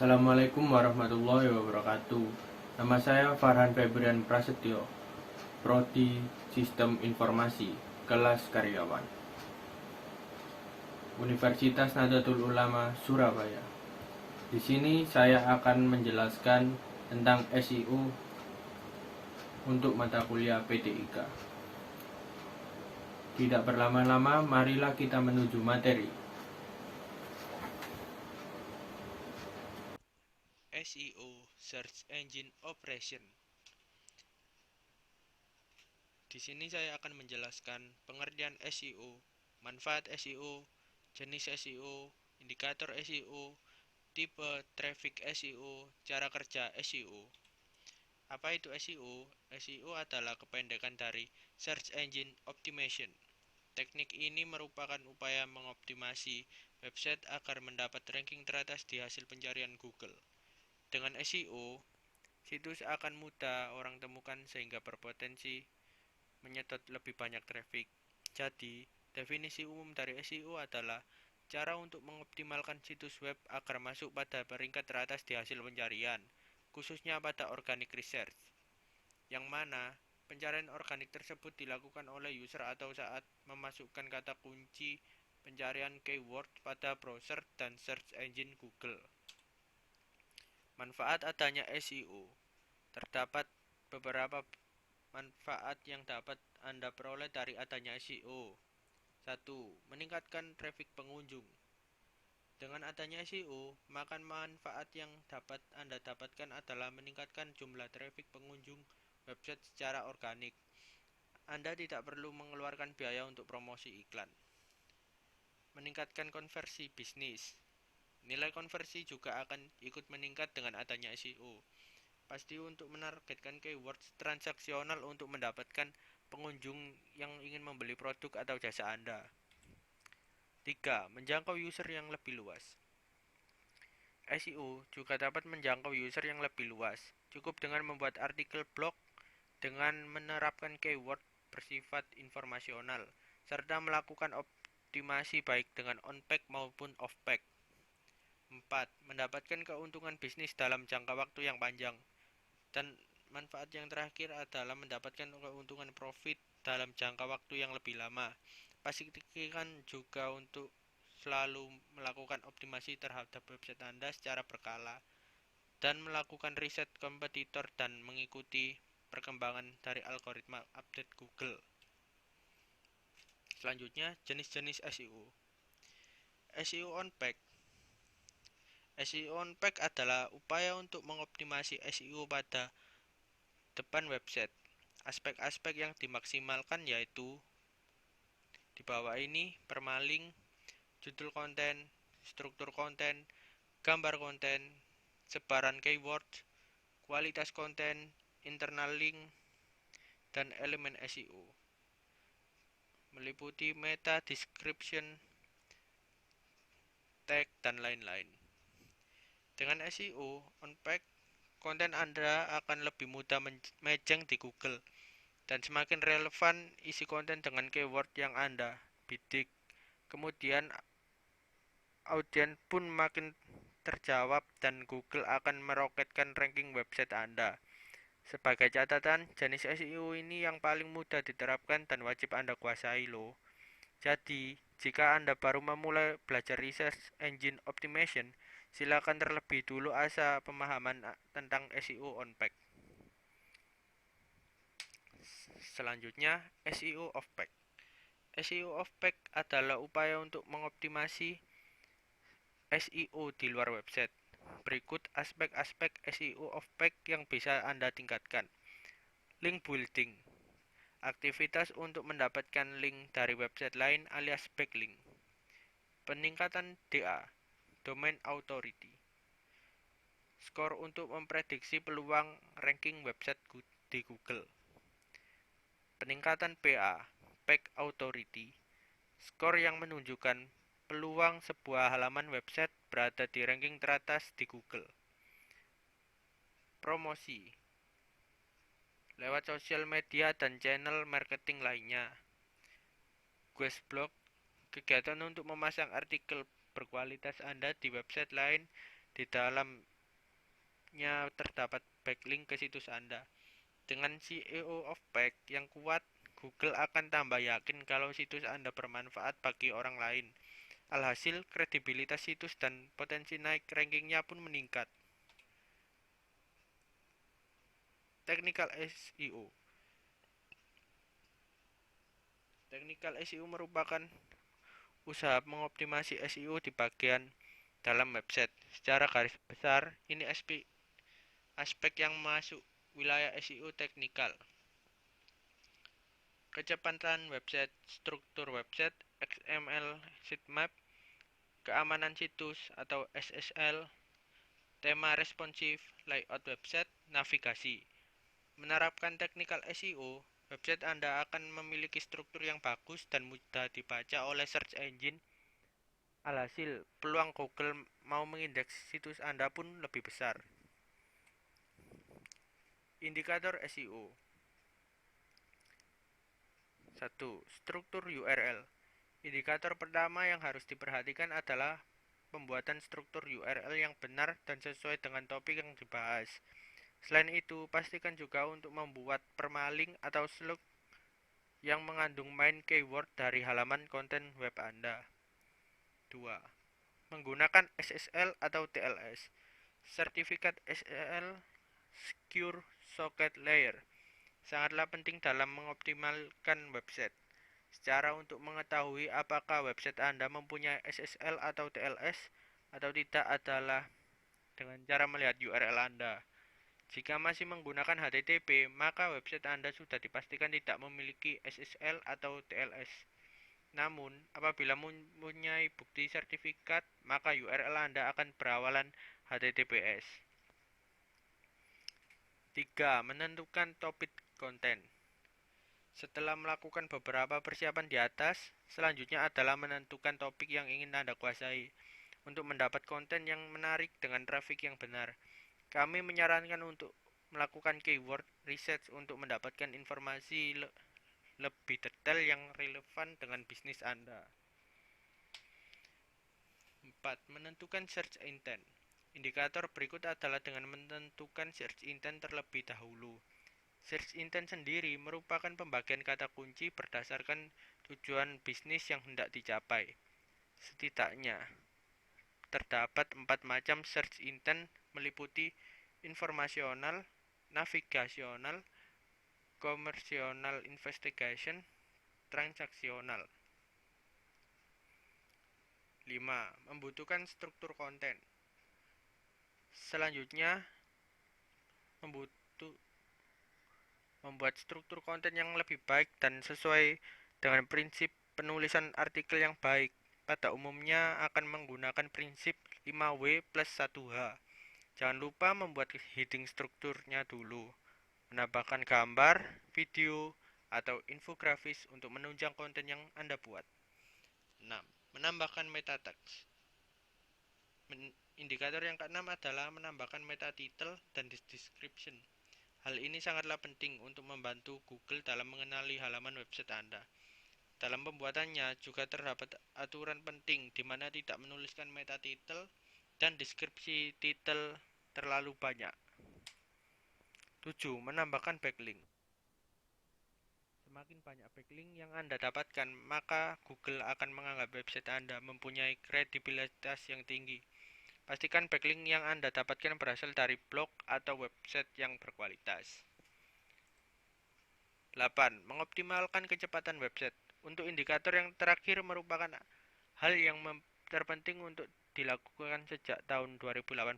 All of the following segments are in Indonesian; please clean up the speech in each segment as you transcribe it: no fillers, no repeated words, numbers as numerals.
Assalamualaikum warahmatullahi wabarakatuh. Nama saya Farhan Febrian Prasetyo, Prodi Sistem Informasi, kelas karyawan, Universitas Nahdlatul Ulama Surabaya. Di sini saya akan menjelaskan tentang SEO untuk mata kuliah PTIK. Tidak berlama-lama, marilah kita menuju materi. SEO Search Engine Operation. Di sini saya akan menjelaskan pengertian SEO, manfaat SEO, jenis SEO, indikator SEO, tipe traffic SEO, cara kerja SEO. Apa itu SEO? SEO adalah kependekan dari Search Engine Optimization. Teknik ini merupakan upaya mengoptimasi website agar mendapat ranking teratas di hasil pencarian Google. Dengan SEO, situs akan mudah orang temukan sehingga berpotensi menyedot lebih banyak traffic. Jadi, definisi umum dari SEO adalah cara untuk mengoptimalkan situs web agar masuk pada peringkat teratas di hasil pencarian, khususnya pada organic research, yang mana pencarian organik tersebut dilakukan oleh user atau saat memasukkan kata kunci pencarian keyword pada browser dan search engine Google. Manfaat adanya SEO. Terdapat beberapa manfaat yang dapat Anda peroleh dari adanya SEO. 1. Meningkatkan traffic pengunjung. Dengan adanya SEO, maka manfaat yang dapat Anda dapatkan adalah meningkatkan jumlah traffic pengunjung website secara organik. Anda tidak perlu mengeluarkan biaya untuk promosi iklan. Meningkatkan konversi bisnis. Nilai konversi juga akan ikut meningkat dengan adanya SEO. Pasti untuk menargetkan keywords transaksional untuk mendapatkan pengunjung yang ingin membeli produk atau jasa Anda. 3. Menjangkau user yang lebih luas. SEO juga dapat menjangkau user yang lebih luas. Cukup dengan membuat artikel blog dengan menerapkan keyword bersifat informasional, serta melakukan optimasi baik dengan on-page maupun off-page. 4. Mendapatkan keuntungan bisnis dalam jangka waktu yang panjang. Dan manfaat yang terakhir adalah mendapatkan keuntungan profit dalam jangka waktu yang lebih lama. Pastikan juga untuk selalu melakukan optimasi terhadap website Anda secara berkala dan melakukan riset kompetitor dan mengikuti perkembangan dari algoritma update Google. Selanjutnya, jenis-jenis SEO. SEO on page. SEO on page adalah upaya untuk mengoptimasi SEO pada depan website. Aspek-aspek yang dimaksimalkan yaitu di bawah ini permalink, judul konten, struktur konten, gambar konten, sebaran keyword, kualitas konten, internal link, dan elemen SEO. Meliputi meta description, tag, dan lain-lain. Dengan SEO on page, konten Anda akan lebih mudah mejeng di Google dan semakin relevan isi konten dengan keyword yang Anda bidik. Kemudian audiens pun makin terjawab dan Google akan meroketkan ranking website Anda. Sebagai catatan, jenis SEO ini yang paling mudah diterapkan dan wajib Anda kuasai loh. Jadi, jika Anda baru memulai belajar research engine optimization, silakan terlebih dulu asah pemahaman tentang SEO on page. Selanjutnya, SEO off page. SEO off page adalah upaya untuk mengoptimasi SEO di luar website. Berikut aspek-aspek SEO off page yang bisa Anda tingkatkan. Link building. Aktivitas untuk mendapatkan link dari website lain alias backlink. Peningkatan DA, Domain Authority. Skor untuk memprediksi peluang ranking website di Google. Peningkatan PA, Page Authority. Skor yang menunjukkan peluang sebuah halaman website berada di ranking teratas di Google. Promosi lewat sosial media dan channel marketing lainnya. Guest blog, kegiatan untuk memasang artikel berkualitas Anda di website lain Di dalamnya terdapat backlink ke situs Anda. Dengan CEO of Back yang kuat, Google akan tambah yakin kalau situs Anda bermanfaat bagi orang lain. Alhasil, kredibilitas situs dan potensi naik rankingnya pun meningkat. Technical SEO. Technical SEO merupakan usaha mengoptimasi SEO di bagian dalam website. Secara garis besar, ini aspek yang masuk wilayah SEO teknikal. Kecepatan website, struktur website, XML sitemap, keamanan situs atau SSL, tema responsif, layout website, navigasi. Menerapkan technical SEO, website Anda akan memiliki struktur yang bagus dan mudah dibaca oleh search engine. Alhasil, peluang Google mau mengindeks situs Anda pun lebih besar. Indikator SEO. 1. Struktur URL. Indikator pertama yang harus diperhatikan adalah pembuatan struktur URL yang benar dan sesuai dengan topik yang dibahas. Selain itu, pastikan juga untuk membuat permalink atau slug yang mengandung main keyword dari halaman konten web Anda. 2. Menggunakan SSL atau TLS. Sertifikat SSL Secure Socket Layer sangatlah penting dalam mengoptimalkan website. Cara untuk mengetahui apakah website Anda mempunyai SSL atau TLS atau tidak adalah dengan cara melihat URL Anda. Jika masih menggunakan HTTP, maka website Anda sudah dipastikan tidak memiliki SSL atau TLS. Namun, apabila mempunyai bukti sertifikat, maka URL Anda akan berawalan HTTPS. 3. Menentukan topik konten. Setelah melakukan beberapa persiapan di atas, selanjutnya adalah menentukan topik yang ingin Anda kuasai. Untuk mendapat konten yang menarik dengan traffic yang benar, kami menyarankan untuk melakukan keyword research untuk mendapatkan informasi lebih detail yang relevan dengan bisnis Anda. 4. Menentukan search intent. Indikator berikut adalah dengan menentukan search intent terlebih dahulu. Search intent sendiri merupakan pembagian kata kunci berdasarkan tujuan bisnis yang hendak dicapai. Setidaknya, terdapat 4 macam search intent meliputi informasional, navigasional, komersional, investigation, transaksional. 5. Membutuhkan struktur konten. Selanjutnya, membuat struktur konten yang lebih baik dan sesuai dengan prinsip penulisan artikel yang baik. Pada umumnya akan menggunakan prinsip 5W plus 1H. Jangan lupa membuat heading strukturnya dulu. Menambahkan gambar, video, atau infografis untuk menunjang konten yang Anda buat. 6. Menambahkan meta text. Indikator yang keenam adalah menambahkan meta title dan description. Hal ini sangatlah penting untuk membantu Google dalam mengenali halaman website Anda. Dalam pembuatannya juga terdapat aturan penting di mana tidak menuliskan meta title dan deskripsi title terlalu banyak. 7. Menambahkan backlink. Semakin banyak backlink yang Anda dapatkan, maka Google akan menganggap website Anda mempunyai kredibilitas yang tinggi. Pastikan backlink yang Anda dapatkan berasal dari blog atau website yang berkualitas. 8. Mengoptimalkan kecepatan website. Untuk indikator yang terakhir merupakan hal yang terpenting untuk dilakukan sejak tahun 2018.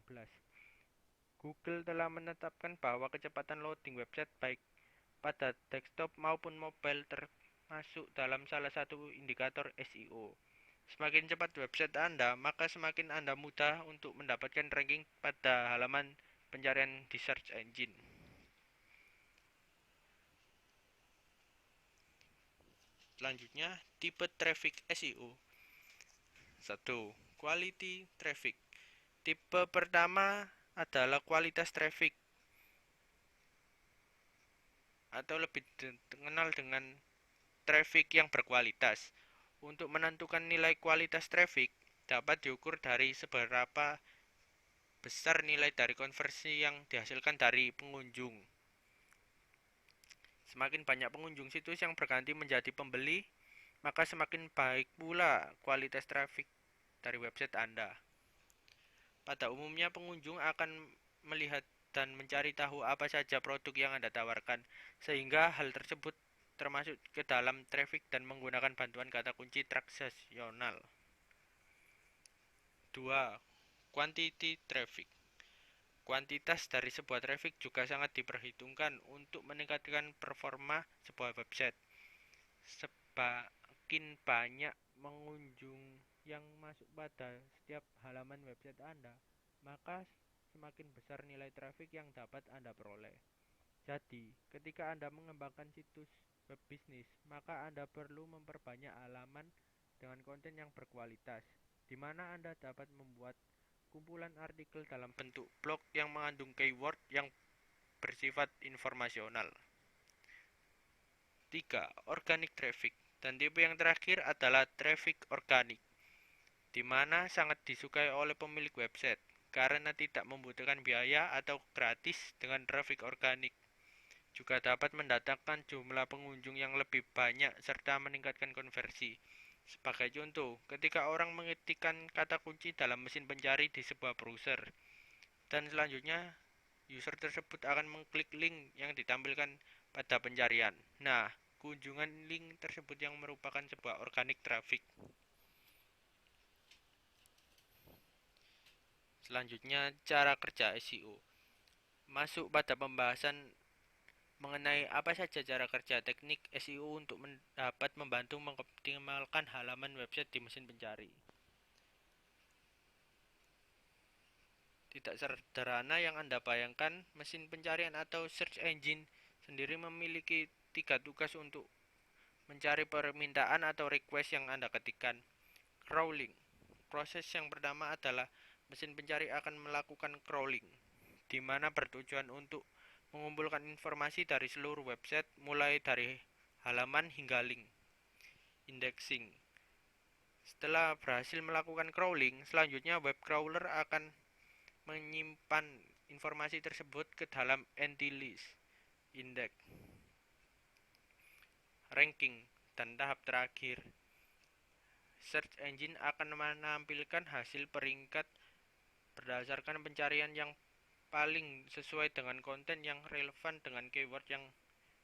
Google telah menetapkan bahwa kecepatan loading website baik pada desktop maupun mobile termasuk dalam salah satu indikator SEO. Semakin cepat website Anda, maka semakin Anda mudah untuk mendapatkan ranking pada halaman pencarian di search engine. Selanjutnya, tipe traffic SEO. 1. Quality traffic. Tipe pertama adalah kualitas traffic atau lebih dikenal dengan traffic yang berkualitas. Untuk menentukan nilai kualitas traffic dapat diukur dari seberapa besar nilai dari konversi yang dihasilkan dari pengunjung. Semakin banyak pengunjung situs yang berganti menjadi pembeli, maka semakin baik pula kualitas traffic dari website Anda. Pada umumnya pengunjung akan melihat dan mencari tahu apa saja produk yang Anda tawarkan, sehingga hal tersebut termasuk ke dalam traffic dan menggunakan bantuan kata kunci transaksional. 2. Quantity traffic. Kuantitas dari sebuah traffic juga sangat diperhitungkan untuk meningkatkan performa sebuah website. Semakin banyak pengunjung yang masuk pada setiap halaman website Anda, maka semakin besar nilai traffic yang dapat Anda peroleh. Jadi, ketika Anda mengembangkan situs web bisnis, maka Anda perlu memperbanyak halaman dengan konten yang berkualitas, di mana Anda dapat membuat kumpulan artikel dalam bentuk blog yang mengandung keyword yang bersifat informasional. 3. Organic traffic. Dan tipe yang terakhir adalah traffic organik, di mana sangat disukai oleh pemilik website karena tidak membutuhkan biaya atau gratis. Dengan traffic organik juga dapat mendatangkan jumlah pengunjung yang lebih banyak serta meningkatkan konversi. Sebagai contoh, ketika orang mengetikkan kata kunci dalam mesin pencari di sebuah browser, dan selanjutnya user tersebut akan mengklik link yang ditampilkan pada pencarian. Nah, kunjungan link tersebut yang merupakan sebuah organic traffic. Selanjutnya, cara kerja SEO. Masuk pada pembahasan mengenai apa saja cara kerja teknik SEO untuk dapat membantu mengoptimalkan halaman website di mesin pencari. Tidak sederhana yang Anda bayangkan, mesin pencarian atau search engine sendiri memiliki 3 tugas untuk mencari permintaan atau request yang Anda ketikkan. Crawling. Proses yang pertama adalah mesin pencari akan melakukan crawling, di mana bertujuan untuk mengumpulkan informasi dari seluruh website mulai dari halaman hingga link. Indexing. Setelah berhasil melakukan crawling, selanjutnya web crawler akan menyimpan informasi tersebut ke dalam entity list, index, ranking, dan tahap terakhir, search engine akan menampilkan hasil peringkat berdasarkan pencarian yang paling sesuai dengan konten yang relevan dengan keyword yang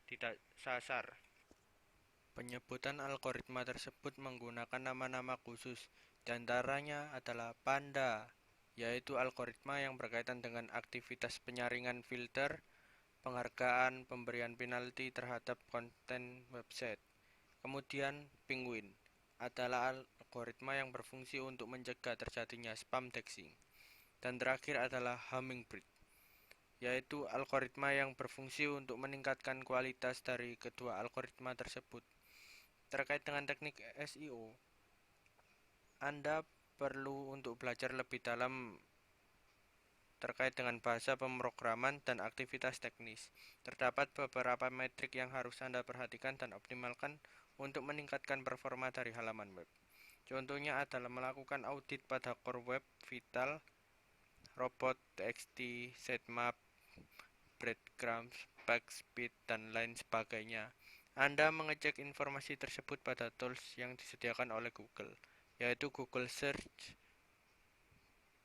disasar. Penyebutan algoritma tersebut menggunakan nama-nama khusus, diantaranya adalah Panda, yaitu algoritma yang berkaitan dengan aktivitas penyaringan filter, penghargaan, pemberian penalti terhadap konten website. Kemudian Penguin adalah algoritma yang berfungsi untuk mencegah terjadinya spam texting. Dan terakhir adalah Hummingbird, yaitu algoritma yang berfungsi untuk meningkatkan kualitas dari kedua algoritma tersebut. Terkait dengan teknik SEO, Anda perlu untuk belajar lebih dalam terkait dengan bahasa pemrograman dan aktivitas teknis. Terdapat beberapa metrik yang harus Anda perhatikan dan optimalkan untuk meningkatkan performa dari halaman web. Contohnya adalah melakukan audit pada core web, vital, robot, txt, sitemap, breadcrumbs, backspeed, dan lain sebagainya. Anda mengecek informasi tersebut pada tools yang disediakan oleh Google, yaitu Google Search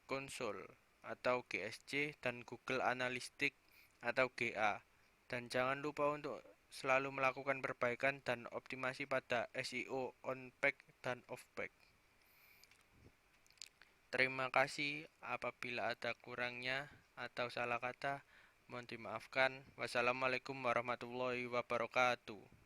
Console atau GSC dan Google Analytics atau GA. Dan jangan lupa untuk selalu melakukan perbaikan dan optimasi pada SEO on-page dan off-page. Terima kasih. Apabila ada kurangnya atau salah kata, mohon dimaafkan. Wassalamualaikum warahmatullahi wabarakatuh.